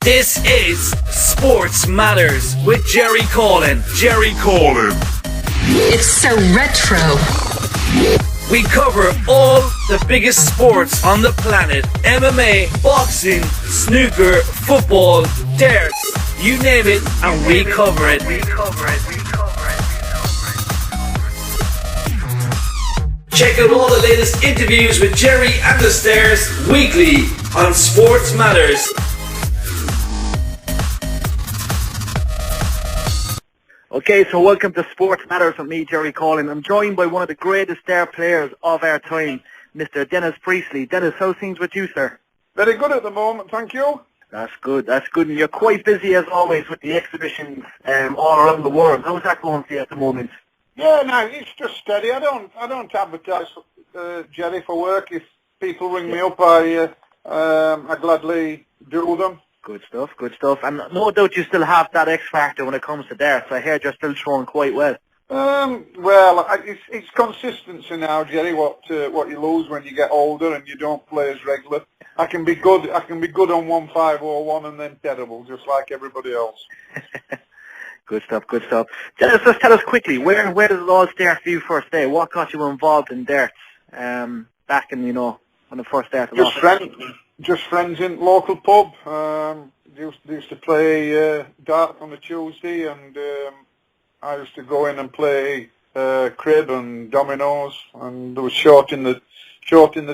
This is Sports Matters with Jerry Coughlan. It's so retro. We cover all the biggest sports on the planet. MMA, boxing, snooker, football, darts, you name it, and we cover it. Check out all the latest interviews with Jerry and the Stars weekly on Sports Matters. Okay, so welcome to Sports Matters with me, Jerry Coughlan. I'm joined by one of the greatest star players of our time, Mr. Dennis Priestley. Dennis, how's things with you, sir? Very good at the moment, thank you. That's good. And you're quite busy, as always, with the exhibitions all around the world. How's that going for you at the moment? Yeah, no, it's just steady. I don't advertise, Jerry, for work. If people ring me up, I gladly do them. Good stuff. And no doubt you still have that X factor when it comes to darts. I heard you're still throwing quite well. It's consistency now, Jerry. What you lose when you get older and you don't play as regular. I can be good on 1501 and then terrible, just like everybody else. Good stuff. Dennis, just tell us quickly, where does it all start for you first day? What got you involved in darts back in, when it first started? Just friends in the local pub. Used to play darts on a Tuesday, and I used to go in and play crib and dominoes. And there was short in the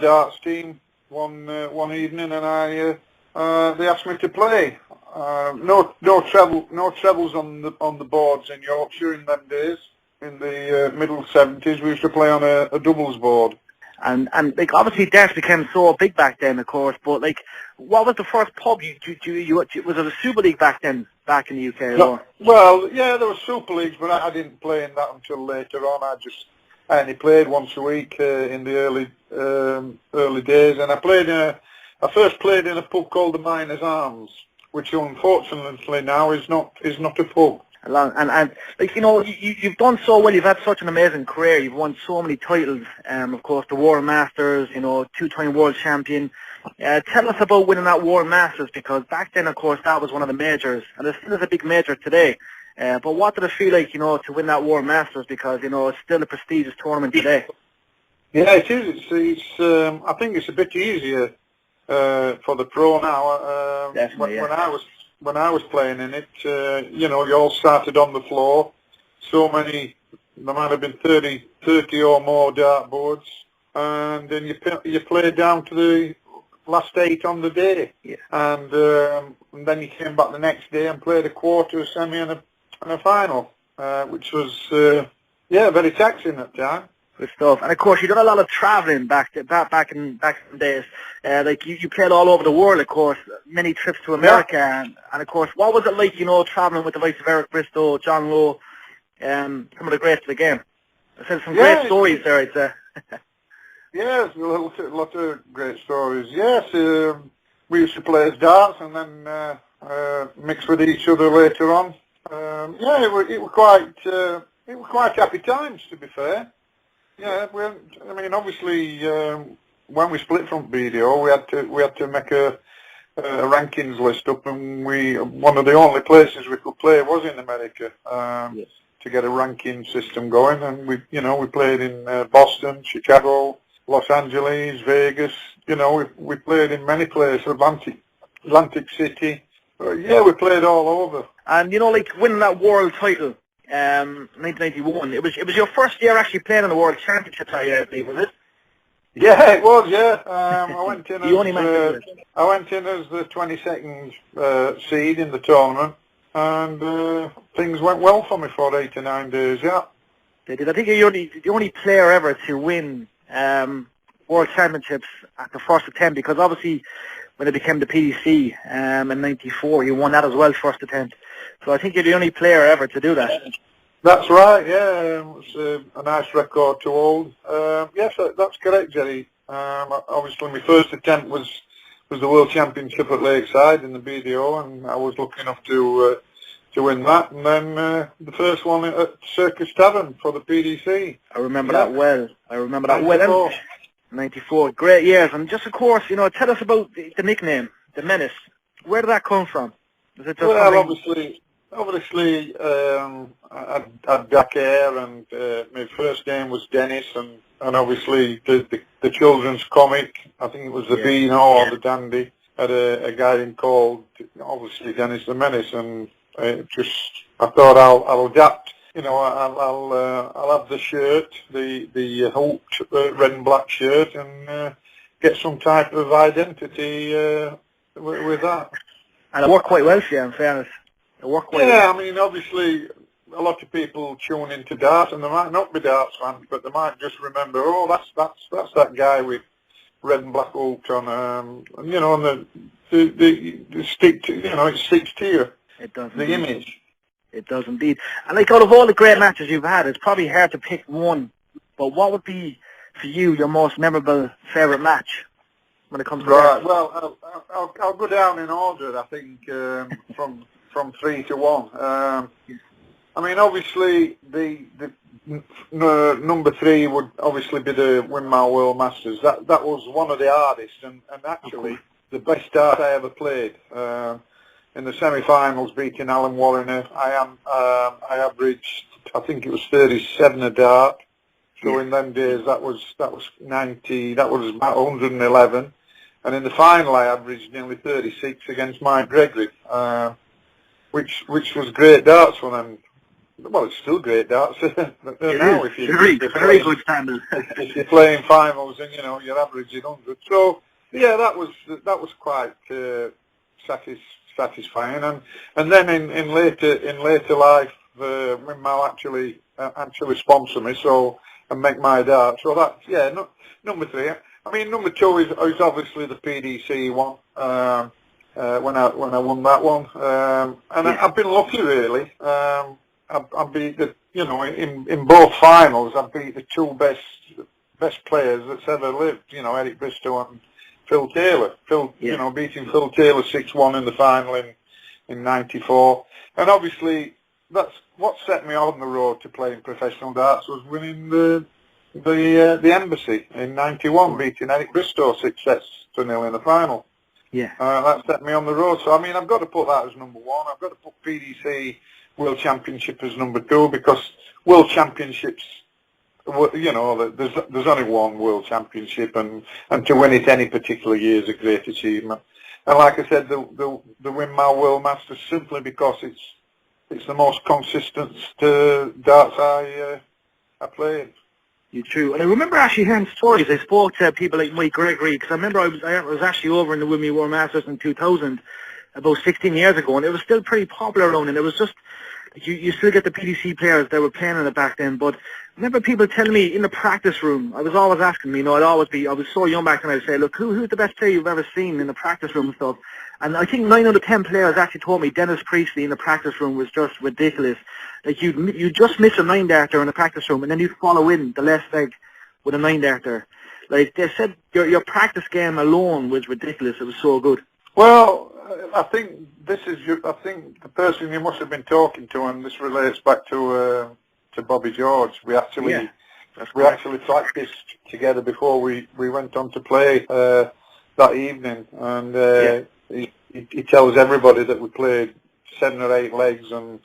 darts team one evening, and they asked me to play. No trebles on the boards in Yorkshire in them days. In the middle 70s, we used to play on a doubles board. And like obviously darts became so big back then, of course. But like, what was the first pub you was it a Super League back then, back in the UK? No, well, yeah, there were Super Leagues, but I didn't play in that until later on. I only played once a week in the early days, and I first played in a pub called the Miners Arms, which unfortunately now is not a pub. And like, you've done so well. You've had such an amazing career. You've won so many titles. Of course, the World Masters. 2-time world champion. Tell us about winning that World Masters, because back then, of course, that was one of the majors, and it still is a big major today. But what did it feel like, to win that World Masters? Because it's still a prestigious tournament today. Yeah, it is. I think it's a bit easier for the pro now. Definitely, yeah. When I was playing in it, you all started on the floor. So many, there might have been 30 or more dartboards, and then you played down to the last 8 on the day. Yeah. And then you came back the next day and played a quarter, a semi, and a final, which was very taxing at the time. Good stuff. And of course, you done a lot of travelling back in the days. Like you played all over the world, of course. Many trips to America, yeah. and of course, what was it like, travelling with the likes of Eric Bristow, John Lowe, some of the greats of the game? I said some great stories there, I'd say. Yes, a lot of great stories. Yes, we used to play as darts and then mix with each other later on. It were quite happy times, to be fair. Yeah, obviously, when we split from BDO, we had to make a rankings list up, and one of the only places we could play was in America. Yes. To get a ranking system going, and we played in Boston, Chicago, Los Angeles, Vegas. We played in many places, Atlantic City. We played all over. And like winning that world title. 1991. It was your first year actually playing in the World Championship, I believe, was it? Yeah, it was. Yeah, I went in. I went in as the 22nd seed in the tournament, and things went well for me for 8 to 9 days. Yeah, they did. I think you're the only player ever to win World Championships at the first attempt, because obviously when it became the PDC in '94, you won that as well, first attempt. So I think you're the only player ever to do that. That's right, yeah. It's a nice record to hold. Yes, that's correct, Jerry. Obviously, my first attempt was the World Championship at Lakeside in the BDO, and I was lucky enough to win that. And then the first one at Circus Tavern for the PDC. I remember that well. 94. Great years. And just, of course, tell us about the nickname, the Menace. Where did that come from? Was it just Well, something... obviously, I had dark hair, and my first name was Dennis, and obviously the children's comic, I think it was the Beano or the Dandy, had a guy in called, obviously, Dennis the Menace, and I thought I'll adapt. You know, I'll have the shirt, the hooped red and black shirt, and get some type of identity with that. And it worked quite well for you, in fairness. It worked quite well. I mean, obviously, a lot of people tune into darts, and they might not be darts fans, but they might just remember, oh, that's that guy with red and black hoops on, you know, and the stick to, you know, it sticks to you. It does. The image. It does indeed. And like out of all the great matches you've had, it's probably hard to pick one. But what would be for you your most memorable favourite match when it comes to that? Well, I'll go down in order. I think from 3 to 1. I mean, obviously the number 3 would obviously be the Windmill World Masters. That was one of the hardest and actually the best dart I ever played. In the semi-finals, beating Alan Warriner, I averaged, I think it was 37 a dart. So in them days, that was 90. That was about 111. And in the final, I averaged nearly 36 against Mike Gregory, which was great darts for them. Well, it's still great darts now. If you very good standard. If you're playing finals and you know you're averaging 100. So yeah, that was quite satisfying. And then in later life, Windmill actually sponsor me, so and make my dart. So that's number 3. I mean, number 2 is obviously the PDC one. When I won that one, and I've been lucky really. I beat in both finals. I beat the 2 best players that's ever lived. You know, Eric Bristow and Phil Taylor. You know, beating Phil Taylor 6-1 in the final in '94, and obviously that's what set me on the road to playing professional darts was winning the Embassy in '91, beating Eric Bristow 6-0 in the final. Yeah. That set me on the road. So I mean, I've got to put that as number 1. I've got to put PDC World Championship as number 2 because World Championships, you know, there's only one World Championship, and to win it any particular year is a great achievement. And like I said, the Windmill World Masters simply because it's the most consistent darts I played. You're true. And I remember actually hearing stories. I spoke to people like Mike Gregory because I remember I was actually over in the Windmill World Masters in 2000, about 16 years ago, and it was still pretty popular around, and it was just you still get the PDC players that were playing in it back then. But I remember people telling me in the practice room, I was always asking me, you know, I was so young back then, I'd say, look, who's the best player you've ever seen in the practice room and stuff? And I think 9 out of 10 players actually told me Dennis Priestley in the practice room was just ridiculous. Like you just miss a 9-darter in the practice room, and then you'd follow in the left leg with a 9-darter. Like they said, your practice game alone was ridiculous. It was so good. Well, I think I think the person you must have been talking to, and this relates back to Bobby George. We actually practiced together before we went on to play that evening, and he tells everybody that we played 7 or 8 legs, and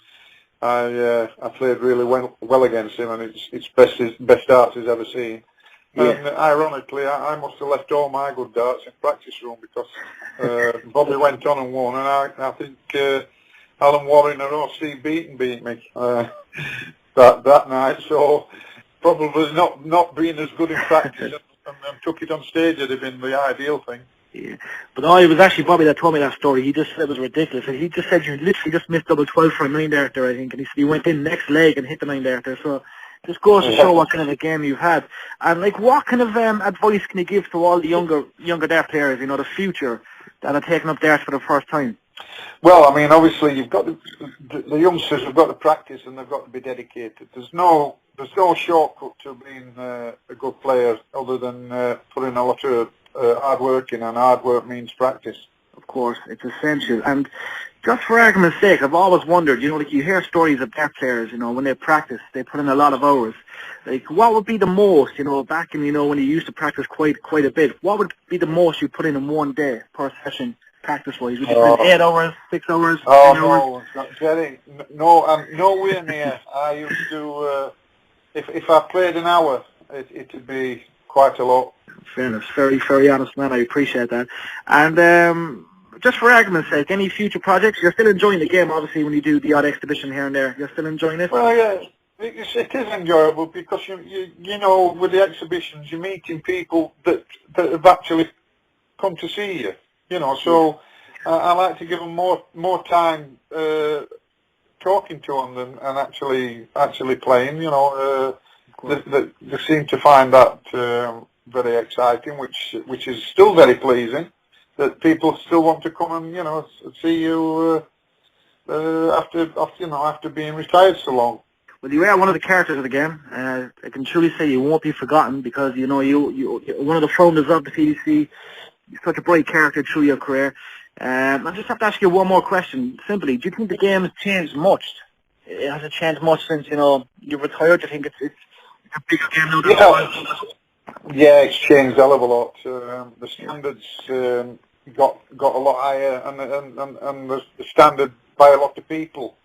I played really well against him, and it's best darts he's ever seen. Yeah. And ironically, I must have left all my good darts in practice room because Bobby went on and won, and I think Alan Warren or Steve Beaton beat me that night. So probably not being as good in practice and took it on stage would have been the ideal thing. Yeah, but it was actually Bobby that told me that story. He just said it was ridiculous. He just said you literally just missed double 12 for a 9-darter, I think, and he said he went in next leg and hit the 9-darter. So just goes to show what kind of a game you've had. And like, what kind of advice can you give to all the younger dart players, you know, the future that are taking up darts for the first time? Well, I mean, obviously you've got the youngsters have got to practice and they've got to be dedicated. There's no shortcut to being a good player other than putting a lot of hard work in, and hard work means practice. Of course, it's essential. And just for argument's sake, I've always wondered, you know, like you hear stories of dart players, you know, when they practice, they put in a lot of hours. Like, what would be the most, you know, back in, you know, when you used to practice quite a bit, what would be the most you put in one day per session practice-wise? Would you spend 8 hours, 6 hours, 10 Oh, hours? no, Jerry, no, I'm nowhere near. I used to, if I played an hour, it'd be quite a lot. Fair enough. Very, very honest man. I appreciate that. And just for argument's sake, any future projects? You're still enjoying the game, obviously, when you do the odd exhibition here and there. You're still enjoying it? Well, yeah, it is enjoyable because you know, with the exhibitions, you're meeting people that have actually come to see you. You know, so I like to give them more time talking to them than and actually playing. You know, they seem to find that very exciting, which is still very pleasing. That people still want to come and see you after being retired so long. Well, you are one of the characters of the game. I can truly say you won't be forgotten because you're one of the founders of the PDC. You're such a bright character through your career. I just have to ask you one more question. Simply, do you think the game has changed much? It hasn't changed much since you've retired. Do you think it's a bigger game now than it was? Yeah, it's changed a hell of a lot. The standards got a lot higher, and the standard by a lot of people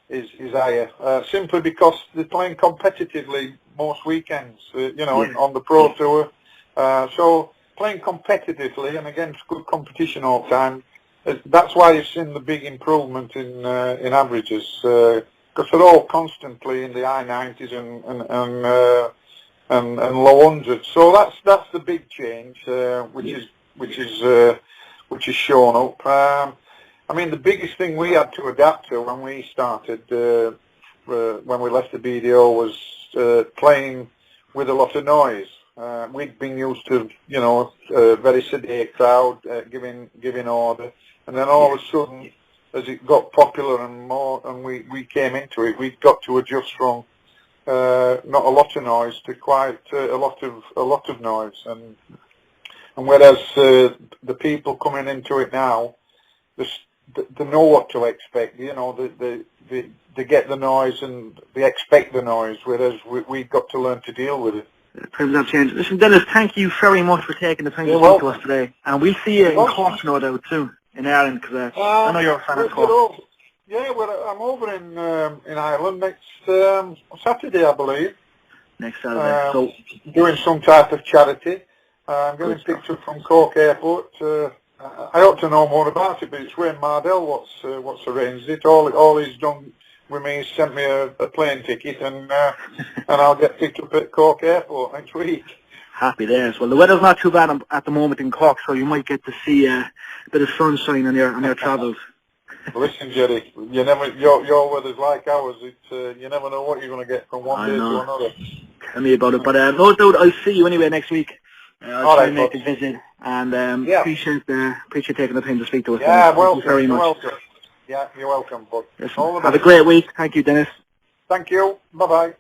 is higher. Simply because they're playing competitively most weekends. On the Pro Tour. So playing competitively and against good competition all the time. That's why you've seen the big improvement in averages. Because they're all constantly in the high 90s and low hundreds. So that's the big change, which is shown up. I mean, the biggest thing we had to adapt to when we started, when we left the BDO, was playing with a lot of noise. We'd been used to, a very sedate crowd giving order, and then all of a sudden, as it got popular and we came into it, we got to adjust from not a lot of noise to quite a lot of noise, and whereas the people coming into it now, they know what to expect. They get the noise and they expect the noise, whereas we've got to learn to deal with it. Times have changed. Listen, Dennis, thank you very much for taking the time to speak to us today, and we'll see you in Cork, no doubt, soon in Ireland, because I know you're a fan of Cork. Yeah, well, I'm over in Ireland next Saturday, I believe. Next Saturday. So doing some type of charity. I'm getting picked up from Cork Airport. I ought to know more about it, but it's Wayne Mardell what's arranged it. All he's done with me is sent me a plane ticket, and I'll get picked up at Cork Airport next week. Happy days. Well, the weather's not too bad at the moment in Cork, so you might get to see a bit of sunshine on your travels. Listen, Jerry, your weather's like ours. It's you never know what you're going to get from one day to another. Tell me about it. But no doubt I'll see you anyway next week. I'll try and make a visit, and appreciate taking the time to speak to us. Yeah, Thank you very much. Welcome. Yeah, you're welcome, bud. Yes, have a great week. Thank you, Dennis. Thank you. Bye-bye.